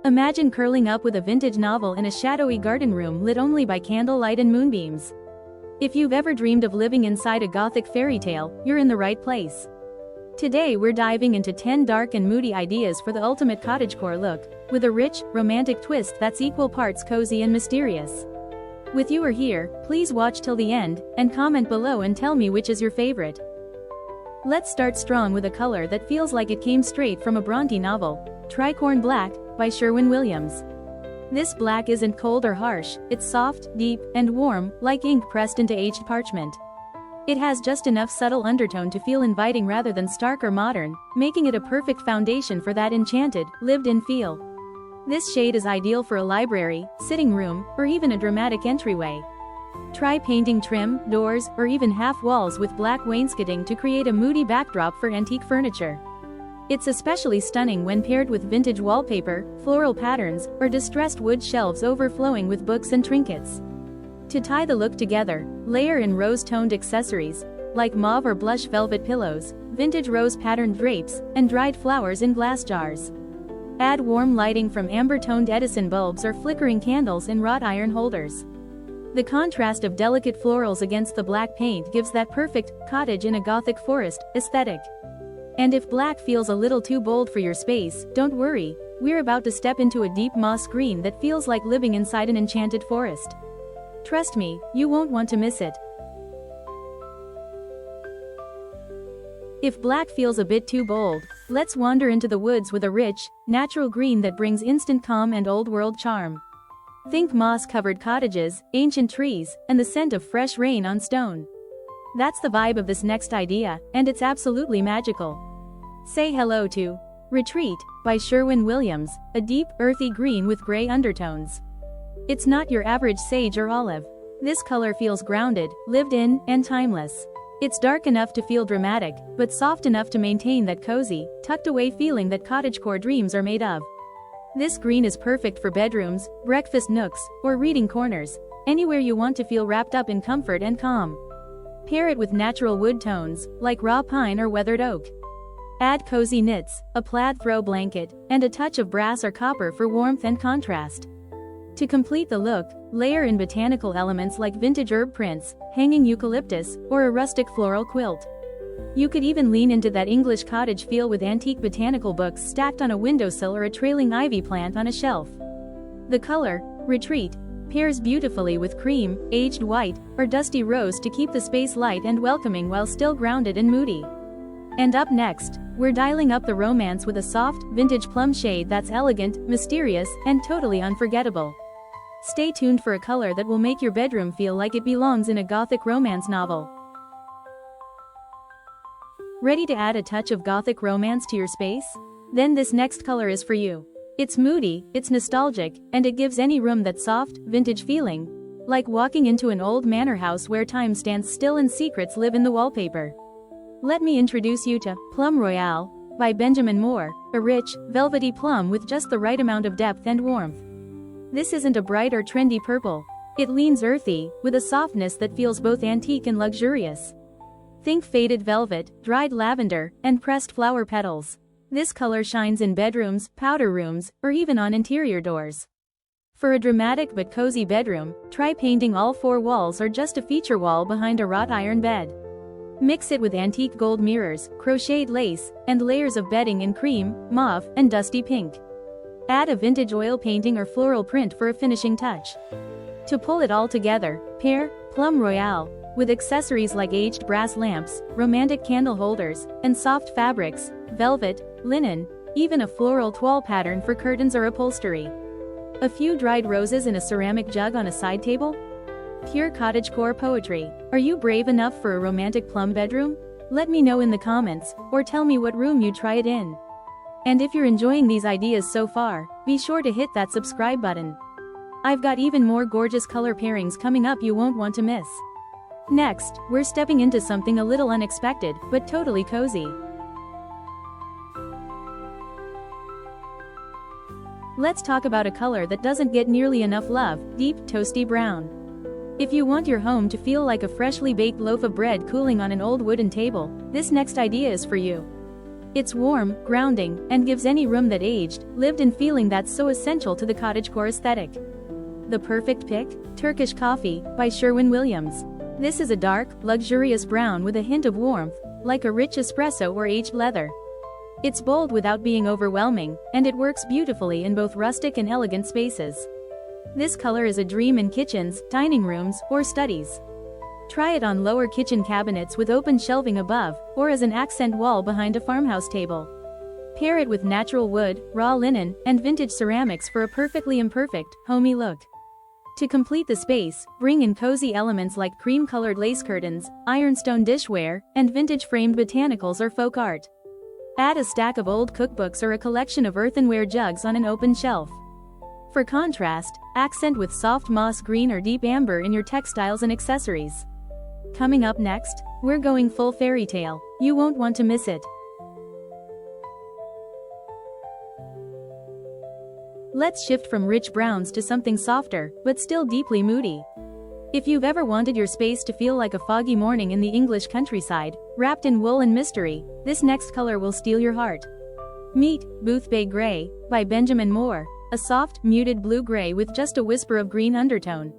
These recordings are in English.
Imagine curling up with a vintage novel in a shadowy garden room lit only by candlelight and moonbeams. If you've ever dreamed of living inside a Gothic fairy tale, you're in the right place. Today we're diving into 10 dark and moody ideas for the ultimate cottagecore look, with a rich, romantic twist that's equal parts cozy and mysterious. With you here, please watch till the end, and comment below and tell me which is your favorite. Let's start strong with a color that feels like it came straight from a Bronte novel, Tricorn Black, by Sherwin-Williams. This black isn't cold or harsh, it's soft, deep, and warm, like ink pressed into aged parchment. It has just enough subtle undertone to feel inviting rather than stark or modern, making it a perfect foundation for that enchanted, lived-in feel. This shade is ideal for a library, sitting room, or even a dramatic entryway. Try painting trim, doors, or even half walls with black wainscoting to create a moody backdrop for antique furniture. It's especially stunning when paired with vintage wallpaper, floral patterns, or distressed wood shelves overflowing with books and trinkets. To tie the look together, layer in rose-toned accessories, like mauve or blush velvet pillows, vintage rose-patterned drapes, and dried flowers in glass jars. Add warm lighting from amber-toned Edison bulbs or flickering candles in wrought iron holders. The contrast of delicate florals against the black paint gives that perfect cottage in a Gothic forest aesthetic. And if black feels a little too bold for your space, don't worry, we're about to step into a deep moss green that feels like living inside an enchanted forest. Trust me, you won't want to miss it. If black feels a bit too bold, let's wander into the woods with a rich, natural green that brings instant calm and old-world charm. Think moss-covered cottages, ancient trees, and the scent of fresh rain on stone. That's the vibe of this next idea, and it's absolutely magical. Say hello to Retreat, by Sherwin-Williams, a deep, earthy green with gray undertones. It's not your average sage or olive. This color feels grounded, lived in, and timeless. It's dark enough to feel dramatic, but soft enough to maintain that cozy, tucked-away feeling that cottagecore dreams are made of. This green is perfect for bedrooms, breakfast nooks, or reading corners, anywhere you want to feel wrapped up in comfort and calm. Pair it with natural wood tones, like raw pine or weathered oak. Add cozy knits, a plaid throw blanket, and a touch of brass or copper for warmth and contrast. To complete the look, layer in botanical elements like vintage herb prints, hanging eucalyptus, or a rustic floral quilt. You could even lean into that English cottage feel with antique botanical books stacked on a windowsill or a trailing ivy plant on a shelf. The color, Retreat, pairs beautifully with cream, aged white, or dusty rose to keep the space light and welcoming while still grounded and moody. And up next, we're dialing up the romance with a soft, vintage plum shade that's elegant, mysterious, and totally unforgettable. Stay tuned for a color that will make your bedroom feel like it belongs in a Gothic romance novel. Ready to add a touch of Gothic romance to your space? Then this next color is for you. It's moody, it's nostalgic, and it gives any room that soft, vintage feeling, like walking into an old manor house where time stands still and secrets live in the wallpaper. Let me introduce you to Plum Royale, by Benjamin Moore, a rich, velvety plum with just the right amount of depth and warmth. This isn't a bright or trendy purple. It leans earthy, with a softness that feels both antique and luxurious. Think faded velvet, dried lavender, and pressed flower petals. This color shines in bedrooms, powder rooms, or even on interior doors. For a dramatic but cozy bedroom, try painting all 4 walls or just a feature wall behind a wrought iron bed. Mix it with antique gold mirrors, crocheted lace, and layers of bedding in cream, mauve, and dusty pink. Add a vintage oil painting or floral print for a finishing touch. To pull it all together, pair Plum Royale with accessories like aged brass lamps, romantic candle holders, and soft fabrics, velvet, linen, even a floral toile pattern for curtains or upholstery. A few dried roses in a ceramic jug on a side table? Pure cottagecore poetry. Are you brave enough for a romantic plum bedroom? Let me know in the comments, or tell me what room you'd try it in. And if you're enjoying these ideas so far, be sure to hit that subscribe button. I've got even more gorgeous color pairings coming up you won't want to miss. Next, we're stepping into something a little unexpected, but totally cozy. Let's talk about a color that doesn't get nearly enough love, deep, toasty brown. If you want your home to feel like a freshly baked loaf of bread cooling on an old wooden table, this next idea is for you. It's warm, grounding, and gives any room that aged, lived in feeling that's so essential to the cottagecore aesthetic. The perfect pick? Turkish Coffee, by Sherwin-Williams. This is a dark, luxurious brown with a hint of warmth, like a rich espresso or aged leather. It's bold without being overwhelming, and it works beautifully in both rustic and elegant spaces. This color is a dream in kitchens, dining rooms, or studies. Try it on lower kitchen cabinets with open shelving above, or as an accent wall behind a farmhouse table. Pair it with natural wood, raw linen, and vintage ceramics for a perfectly imperfect, homey look. To complete the space, bring in cozy elements like cream-colored lace curtains, ironstone dishware, and vintage framed botanicals or folk art. Add a stack of old cookbooks or a collection of earthenware jugs on an open shelf. For contrast, accent with soft moss green or deep amber in your textiles and accessories. Coming up next, we're going full fairy tale. You won't want to miss it. Let's shift from rich browns to something softer, but still deeply moody. If you've ever wanted your space to feel like a foggy morning in the English countryside, wrapped in wool and mystery, this next color will steal your heart. Meet Boothbay Gray, by Benjamin Moore, a soft, muted blue-gray with just a whisper of green undertone.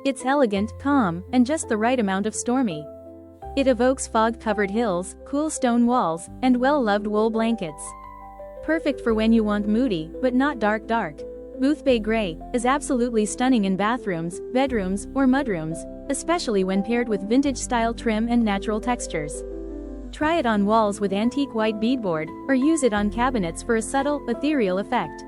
It's elegant, calm, and just the right amount of stormy. It evokes fog-covered hills, cool stone walls, and well-loved wool blankets. Perfect for when you want moody, but not dark. Boothbay Gray is absolutely stunning in bathrooms, bedrooms, or mudrooms, especially when paired with vintage-style trim and natural textures. Try it on walls with antique white beadboard, or use it on cabinets for a subtle, ethereal effect.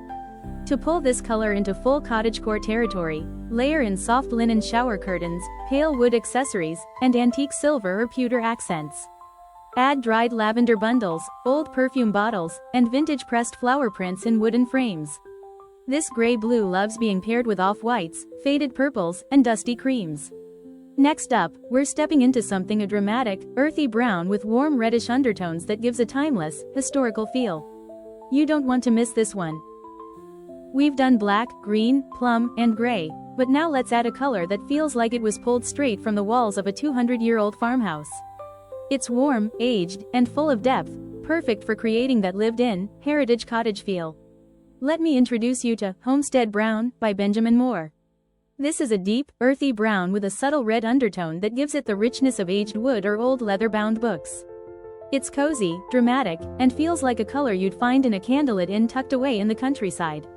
To pull this color into full cottagecore territory, layer in soft linen shower curtains, pale wood accessories, and antique silver or pewter accents. Add dried lavender bundles, old perfume bottles, and vintage pressed flower prints in wooden frames. This gray-blue loves being paired with off-whites, faded purples, and dusty creams. Next up, we're stepping into something a dramatic, earthy brown with warm reddish undertones that gives a timeless, historical feel. You don't want to miss this one. We've done black, green, plum, and gray, but now let's add a color that feels like it was pulled straight from the walls of a 200-year-old farmhouse. It's warm, aged, and full of depth, perfect for creating that lived-in, heritage cottage feel. Let me introduce you to Homestead Brown, by Benjamin Moore. This is a deep, earthy brown with a subtle red undertone that gives it the richness of aged wood or old leather-bound books. It's cozy, dramatic, and feels like a color you'd find in a candlelit inn tucked away in the countryside.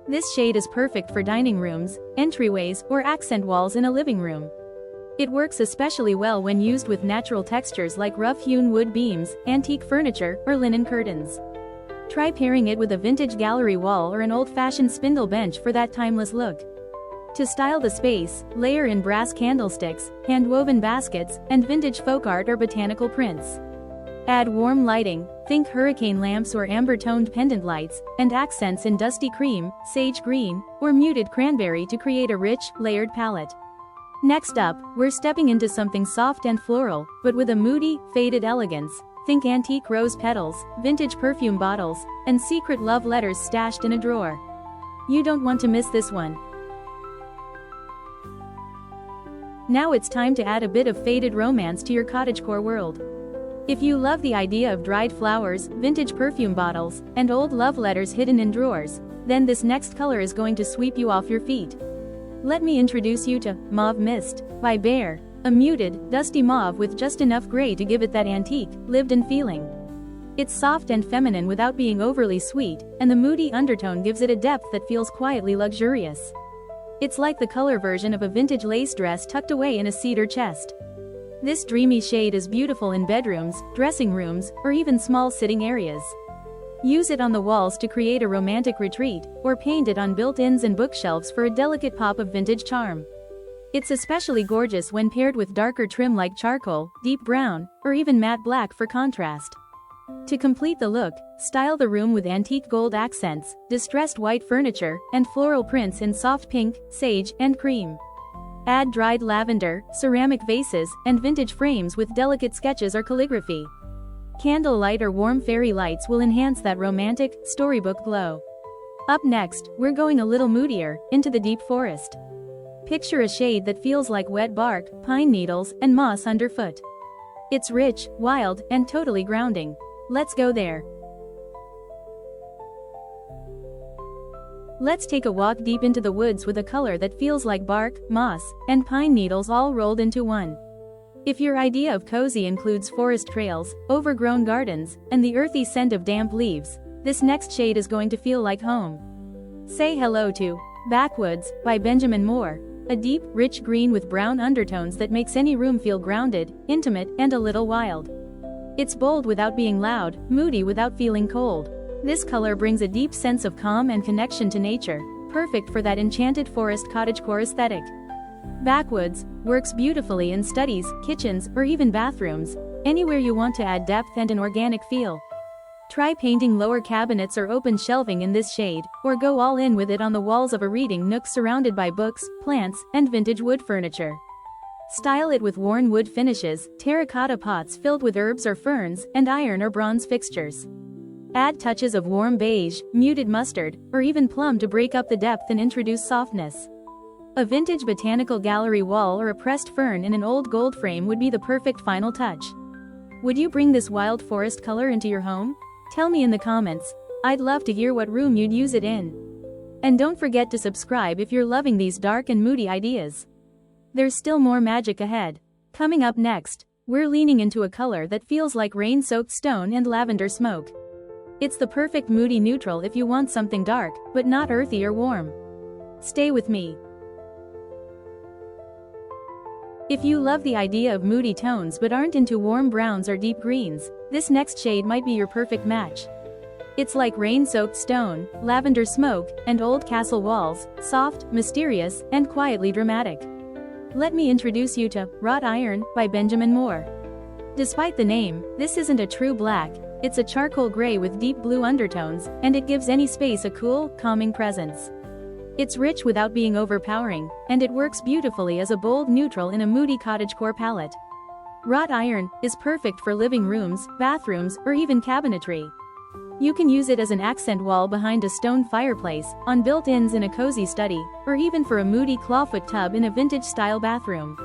This shade is perfect for dining rooms, entryways, or accent walls in a living room. It works especially well when used with natural textures like rough-hewn wood beams, antique furniture, or linen curtains. Try pairing it with a vintage gallery wall or an old-fashioned spindle bench for that timeless look. To style the space, layer in brass candlesticks, hand-woven baskets, and vintage folk art or botanical prints. Add warm lighting, think hurricane lamps or amber-toned pendant lights, and accents in dusty cream, sage green, or muted cranberry to create a rich, layered palette. Next up, we're stepping into something soft and floral, but with a moody, faded elegance. Think antique rose petals, vintage perfume bottles, and secret love letters stashed in a drawer. You don't want to miss this one. Now it's time to add a bit of faded romance to your cottagecore world. If you love the idea of dried flowers, vintage perfume bottles, and old love letters hidden in drawers, then this next color is going to sweep you off your feet. Let me introduce you to Mauve Mist, by Behr, a muted, dusty mauve with just enough gray to give it that antique, lived-in feeling. It's soft and feminine without being overly sweet, and the moody undertone gives it a depth that feels quietly luxurious. It's like the color version of a vintage lace dress tucked away in a cedar chest. This dreamy shade is beautiful in bedrooms, dressing rooms, or even small sitting areas. Use it on the walls to create a romantic retreat, or paint it on built-ins and bookshelves for a delicate pop of vintage charm. It's especially gorgeous when paired with darker trim like charcoal, deep brown, or even matte black for contrast. To complete the look, style the room with antique gold accents, distressed white furniture, and floral prints in soft pink, sage, and cream. Add dried lavender, ceramic vases, and vintage frames with delicate sketches or calligraphy. Candlelight or warm fairy lights will enhance that romantic, storybook glow. Up next, we're going a little moodier, into the deep forest. Picture a shade that feels like wet bark, pine needles, and moss underfoot. It's rich, wild, and totally grounding. Let's go there. Let's take a walk deep into the woods with a color that feels like bark, moss, and pine needles all rolled into one. If your idea of cozy includes forest trails, overgrown gardens, and the earthy scent of damp leaves, this next shade is going to feel like home. Say hello to Backwoods by Benjamin Moore, a deep, rich green with brown undertones that makes any room feel grounded, intimate, and a little wild. It's bold without being loud, moody without feeling cold. This color brings a deep sense of calm and connection to nature, perfect for that enchanted forest cottagecore aesthetic. Backwoods works beautifully in studies, kitchens, or even bathrooms, anywhere you want to add depth and an organic feel. Try painting lower cabinets or open shelving in this shade, or go all in with it on the walls of a reading nook surrounded by books, plants, and vintage wood furniture. Style it with worn wood finishes, terracotta pots filled with herbs or ferns, and iron or bronze fixtures. Add touches of warm beige, muted mustard, or even plum to break up the depth and introduce softness. A vintage botanical gallery wall or a pressed fern in an old gold frame would be the perfect final touch. Would you bring this wild forest color into your home? Tell me in the comments. I'd love to hear what room you'd use it in. And don't forget to subscribe if you're loving these dark and moody ideas. There's still more magic ahead. Coming up next, we're leaning into a color that feels like rain-soaked stone and lavender smoke. It's the perfect moody neutral if you want something dark, but not earthy or warm. Stay with me. If you love the idea of moody tones but aren't into warm browns or deep greens, this next shade might be your perfect match. It's like rain-soaked stone, lavender smoke, and old castle walls, soft, mysterious, and quietly dramatic. Let me introduce you to Wrought Iron by Benjamin Moore. Despite the name, this isn't a true black. It's a charcoal gray with deep blue undertones, and it gives any space a cool, calming presence. It's rich without being overpowering, and it works beautifully as a bold neutral in a moody cottagecore palette. Wrought iron is perfect for living rooms, bathrooms, or even cabinetry. You can use it as an accent wall behind a stone fireplace, on built-ins in a cozy study, or even for a moody clawfoot tub in a vintage-style bathroom.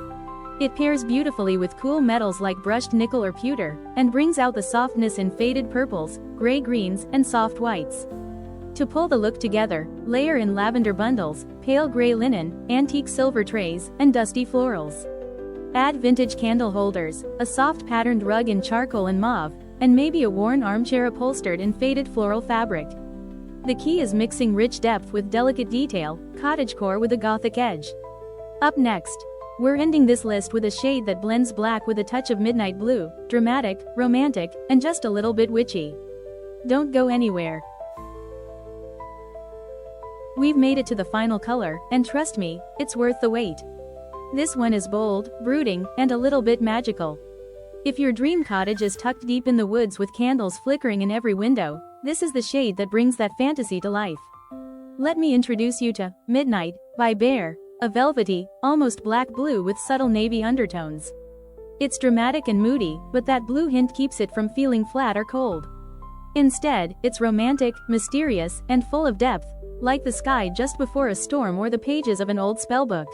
It pairs beautifully with cool metals like brushed nickel or pewter, and brings out the softness in faded purples, gray greens, and soft whites. To pull the look together, layer in lavender bundles, pale gray linen, antique silver trays, and dusty florals. Add vintage candle holders, a soft patterned rug in charcoal and mauve, and maybe a worn armchair upholstered in faded floral fabric. The key is mixing rich depth with delicate detail, cottagecore with a gothic edge. Up next, we're ending this list with a shade that blends black with a touch of midnight blue, dramatic, romantic, and just a little bit witchy. Don't go anywhere. We've made it to the final color, and trust me, it's worth the wait. This one is bold, brooding, and a little bit magical. If your dream cottage is tucked deep in the woods with candles flickering in every window, this is the shade that brings that fantasy to life. Let me introduce you to Midnight by Behr, a velvety, almost black blue with subtle navy undertones. It's dramatic and moody, but that blue hint keeps it from feeling flat or cold. Instead, it's romantic, mysterious, and full of depth, like the sky just before a storm or the pages of an old spellbook.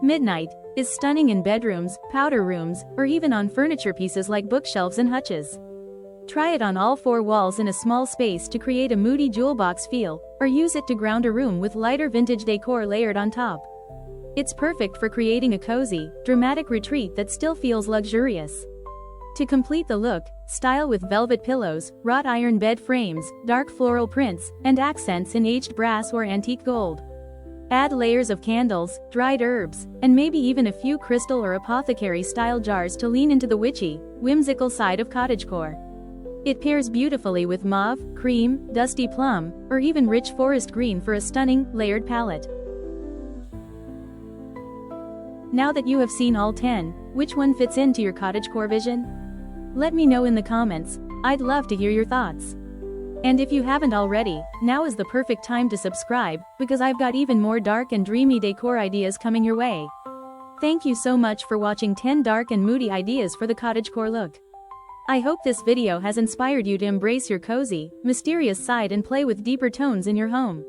Midnight is stunning in bedrooms, powder rooms, or even on furniture pieces like bookshelves and hutches. Try it on all four walls in a small space to create a moody jewel box feel, or use it to ground a room with lighter vintage decor layered on top. It's perfect for creating a cozy, dramatic retreat that still feels luxurious. To complete the look, style with velvet pillows, wrought iron bed frames, dark floral prints, and accents in aged brass or antique gold. Add layers of candles, dried herbs, and maybe even a few crystal or apothecary-style jars to lean into the witchy, whimsical side of cottagecore. It pairs beautifully with mauve, cream, dusty plum, or even rich forest green for a stunning, layered palette. Now that you have seen all 10, which one fits into your cottagecore vision? Let me know in the comments. I'd love to hear your thoughts. And if you haven't already, now is the perfect time to subscribe, because I've got even more dark and dreamy decor ideas coming your way. Thank you so much for watching 10 dark and moody ideas for the cottagecore look. I hope this video has inspired you to embrace your cozy, mysterious side and play with deeper tones in your home.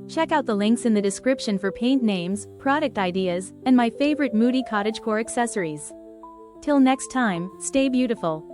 Check out the links in the description for paint names, product ideas, and my favorite moody cottagecore accessories. Till next time, stay beautiful.